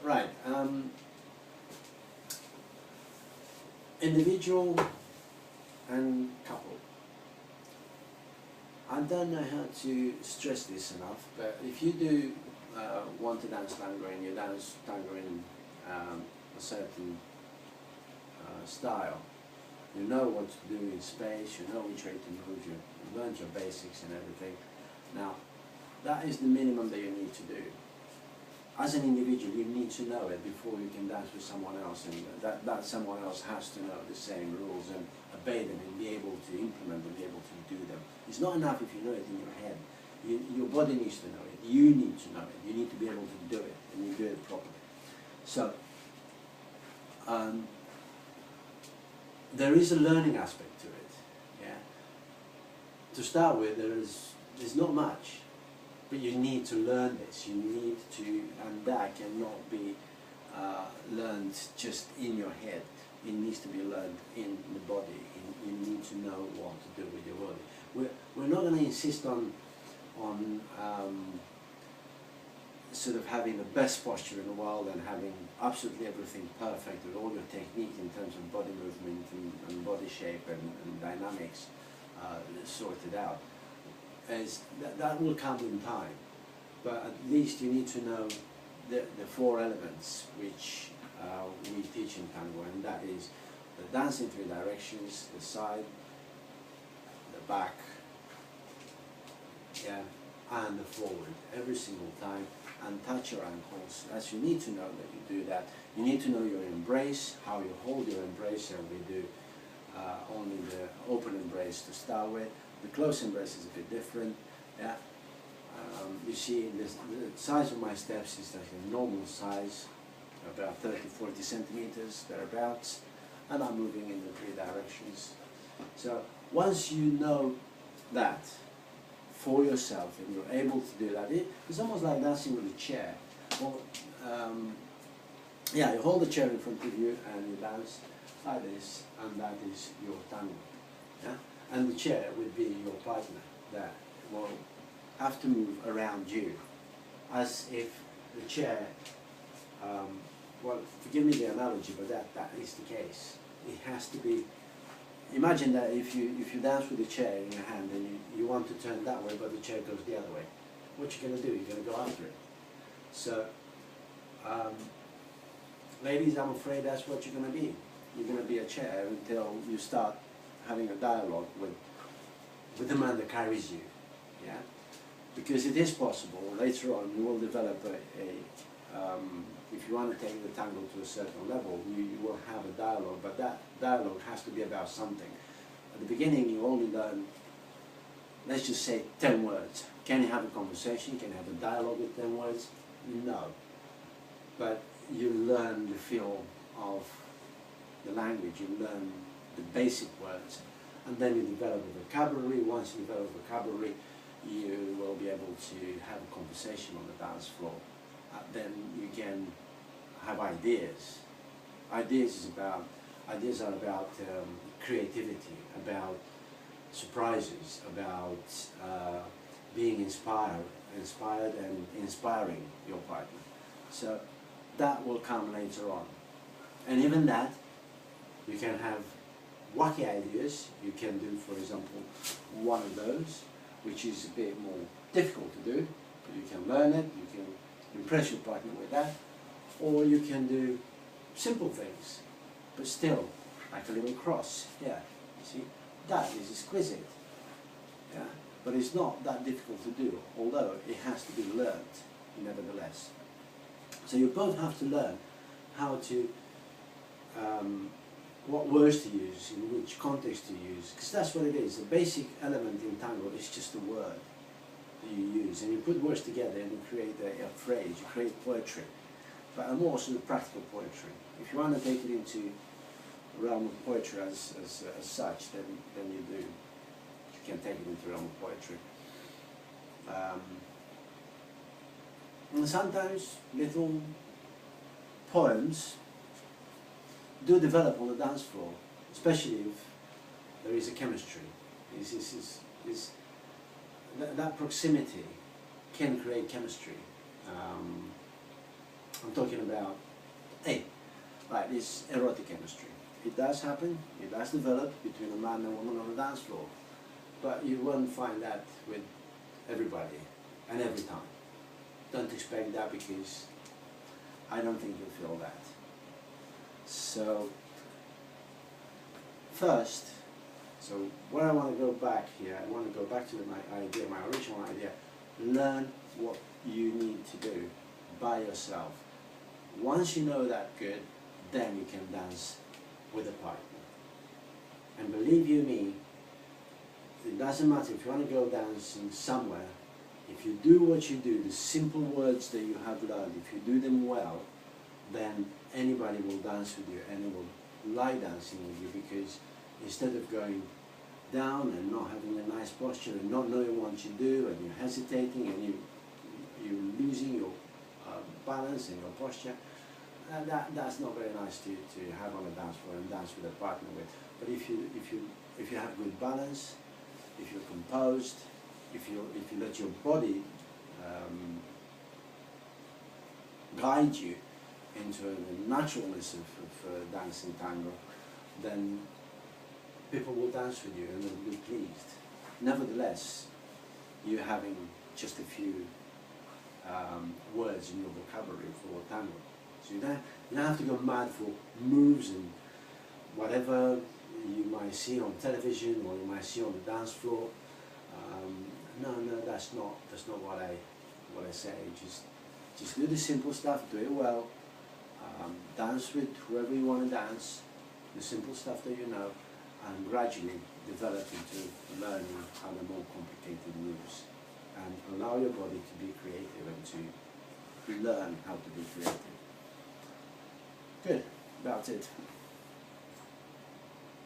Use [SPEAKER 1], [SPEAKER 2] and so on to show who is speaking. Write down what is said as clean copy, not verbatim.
[SPEAKER 1] Right. Individual and couple. I don't know how to stress this enough, but if you do want to dance tango and you dance tango in a certain style, you know what to do in space, you know which way to move, you learned your basics and everything. Now, that is the minimum that you need to do. As an individual, you need to know it before you can dance with someone else, and that someone else has to know the same rules and obey them and be able to implement them, be able to do them. It's not enough if you know it in your head. Your body needs to know it. You need to know it. You need to be able to do it, and you do it properly. So, there is a learning aspect to it. Yeah. To start with, there's not much. But you need to learn this, you need to, and that cannot be learned just in your head. It needs to be learned in the body. You need to know what to do with your body. We're not going to insist on sort of having the best posture in the world and having absolutely everything perfect with all your technique in terms of body movement and body shape and dynamics sorted out. That will come in time, but at least you need to know the four elements which we teach in tango, and that is the dance in three directions, the side, the back, yeah, and the forward every single time, and touch your ankles. As you need to know that you do that. You need to know your embrace, how you hold your embrace, and we do only the open embrace to start with. The close embrace is a bit different. Yeah. You see, the size of my steps is like a normal size, about 30-40 centimeters, thereabouts, and I'm moving in the three directions. So once you know that for yourself and you're able to do that, it's almost like dancing with a chair. Well, yeah, you hold the chair in front of you and you dance like this, and that is your tango. Yeah? And the chair would be your partner that will have to move around you, as if the chair, well, forgive me the analogy, but that is the case. It has to be, imagine that if you dance with the chair in your hand and you want to turn that way, but the chair goes the other way. What you're going to do, you're going to go after it. So, ladies, I'm afraid that's what you're going to be. You're going to be a chair until you start having a dialogue with the man that carries you, yeah? Because it is possible, later on you will develop if you want to take the tango to a certain level, you will have a dialogue, but that dialogue has to be about something. At the beginning you only learn, let's just say 10 words. Can you have a conversation? Can you have a dialogue with 10 words? No. But you learn the feel of the language, you learn the basic words, and then you develop a vocabulary. Once you develop vocabulary, you will be able to have a conversation on the dance floor. Then you can have ideas. Ideas are about creativity, about surprises, about being inspired and inspiring your partner. So that will come later on. And even that, you can have wacky ideas. You can do, for example, one of those, which is a bit more difficult to do, but you can learn it, you can impress your partner with that, or you can do simple things, but still, like a little cross, yeah, you see, that is exquisite, yeah, but it's not that difficult to do, although it has to be learned, nevertheless. So you both have to learn how to, what words to use, in which context to use, because that's what it is. The basic element in tango is just a word that you use, and you put words together and you create a phrase, you create poetry, but more sort of practical poetry. If you want to take it into the realm of poetry as such, then you do. You can take it into the realm of poetry. And sometimes little poems do develop on the dance floor, especially if there is a chemistry. That proximity can create chemistry. I'm talking about, hey, like this erotic chemistry. It does happen, it does develop between a man and a woman on the dance floor, but you won't find that with everybody and every time. Don't expect that, because I don't think you'll feel that. So, first, so where I want to go back here, I want to go back to my idea, my original idea. Learn what you need to do by yourself. Once you know that good, then you can dance with a partner. And believe you me, it doesn't matter if you want to go dancing somewhere, if you do what you do, the simple words that you have learned, if you do them well, then anybody will dance with you and they will like dancing with you, because instead of going down and not having a nice posture and not knowing what you do, and you're hesitating and you're losing your balance and your posture, that's not very nice to have on a dance floor and dance with a partner with. But if you have good balance, if you're composed, if you let your body guide you into the naturalness of dancing tango, then people will dance with you and they'll be pleased. Nevertheless, you're having just a few words in your vocabulary for tango. So you don't have to go mad for moves and whatever you might see on television or you might see on the dance floor. No, that's not what I say. Just do the simple stuff, do it well. Dance with whoever you want to dance, the simple stuff that you know, and gradually develop into learning other more complicated moves, and allow your body to be creative and to learn how to be creative. Good, that's it.